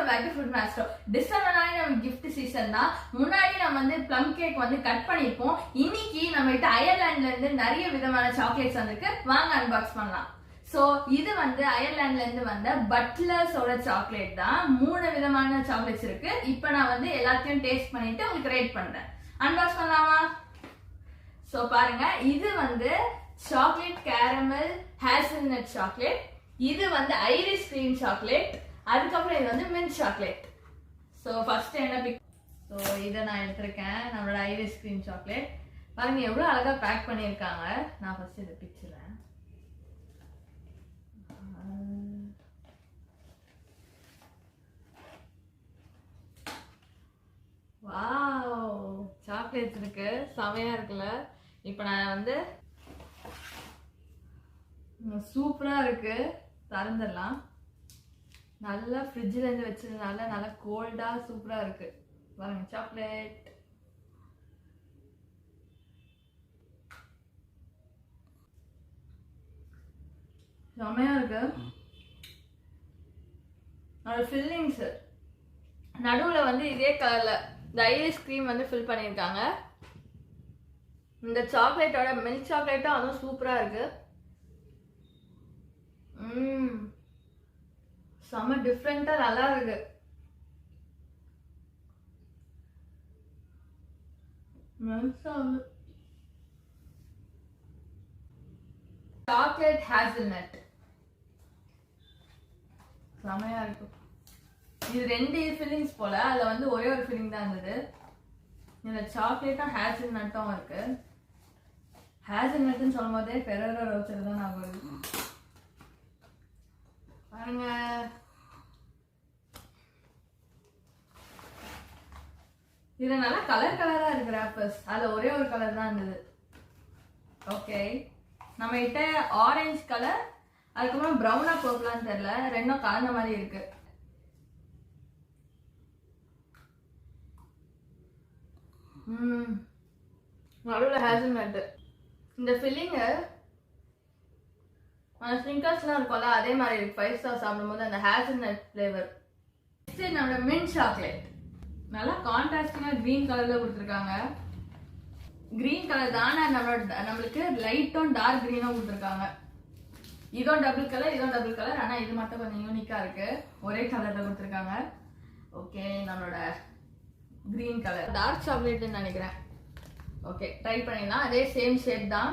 Back to food master. டிசம்பர்னாலே நம்ம gift season தான். முன்னாடி நம்ம வந்து ப்ளம் கேக் வந்து கட் பண்ணிருப்போம். இன்னைக்கு நம்ம கிட்ட அயர்லாந்துல இருந்து நிறைய விதமான சாக்லேட்ஸ் வந்திருக்கு. வாங்க அன்பாக்ஸ் பண்ணலாம். சோ இது வந்து அயர்லாந்துல இருந்து வந்த பட்லர்ஸோட சாக்லேட் தான். 3 விதமான சாக்லேட்ஸ் இருக்கு. இப்போ நான் வந்து எல்லாத்தையும் டேஸ்ட் பண்ணிட்டு உங்களுக்கு ரேட் பண்றேன். அன்பாக்ஸ் பண்ணலாமா? சோ பாருங்க, இது வந்து சாக்லேட் கேரமல் ஹேசல்நட் சாக்லேட். இது வந்து ஐரிஸ் கிரீம் சாக்லேட். அதுக்கப்புறம் இது வந்து மின்ட் சாக்லேட். சோ ஃபர்ஸ்ட் என்ன பிக்? சோ இதை நான் எடுத்திருக்கேன், நம்மளோட ஐரிஸ் கிரீம் சாக்லேட். பாருங்க எவ்வளவு அழகா பேக் பண்ணியிருக்காங்க. நான் ஃபர்ஸ்ட் இதை பிச்சுறேன். வாவ், சாக்லேட்ஸ் இருக்கு, செமையா இருக்குல்ல. இப்போ நான் வந்து சூப்பரா இருக்கு, திறந்துடலாம். நல்லா ஃப்ரிட்ஜ்ல இருந்து வச்சதுனால நல்லா கோல்டா சூப்பரா இருக்கு. பாருங்க சாக்லேட். செமையா இருக்கு. அதோட ஃபில்லிங்ஸ் நடுவுல வந்து இதே கலர்ல இந்த ஐரிஸ் கிரீம் வந்து ஃபில் பண்ணியிருக்காங்க. இந்த சாக்லேட்டோட மில்க் சாக்லேட்டும் அதுவும் சூப்பரா இருக்கு. செம டிஃப்ரெண்டா நல்லா இருக்கு. சாக்லேட் ஹேசல்நட் செமையா இருக்கு. இது 2 ஃபில்லிங்ஸ் போல, அதுல வந்து ஒரே ஒரு ஃபில்லிங் தான் இருந்தது. இதுல சாக்லேட்டும் ஹேசல்நட்டும் இருக்கு. ஹேசல்நட்னு சொல்லும் போதே ஃபெரரோ ரோச்சர் தான் நான் வருது. பாருங்க, இது நல்லா கலர் கலரா இருக்கு ராப்பர்ஸ். அதுல ஒரே ஒரு கலர் தான் இருந்தது. ஓகே, நம்ம கிட்ட ஆரஞ்சு கலர், அதுக்கப்புறம் ப்ரௌனா பர்பிளான்னு தெரியல, ரெண்டும் கலந்த மாதிரி இருக்கு. நடுவில் ஹேசல்நட். இந்த ஃபில்லிங்கு ஸ்னிக்கர்ஸ்லாம் இருக்கும்ல அதே மாதிரி இருக்கு. 5 ஸ்டார் சாப்பிடும்போது அந்த ஹேசல்நட் ஃப்ளேவர். நெக்ஸ்ட் நம்மளோட மின்ட் சாக்லேட். நல்லா கான்ட்ராஸ்டிங்கா கிரீன் கலர்ல கொடுத்துருக்காங்க. கிரீன் கலர் தானே நம்மளுக்கு லைட்டும் டார்க் கிரீனும் கொடுத்துருக்காங்க. இதுவும் டபுள் கலர், இதுவும் டபுள் கலர். ஆனா இது மட்டும் கொஞ்சம் யூனிக்கா இருக்கு, ஒரே கலர்ல கொடுத்துருக்காங்க. ஓகே, நம்மளோட கிரீன் கலர் டார்க் சாக்லேட்னு நினைக்கிறேன். ஓகே, ட்ரை பண்ணிடலாம். அதே சேம் ஷேப் தான்.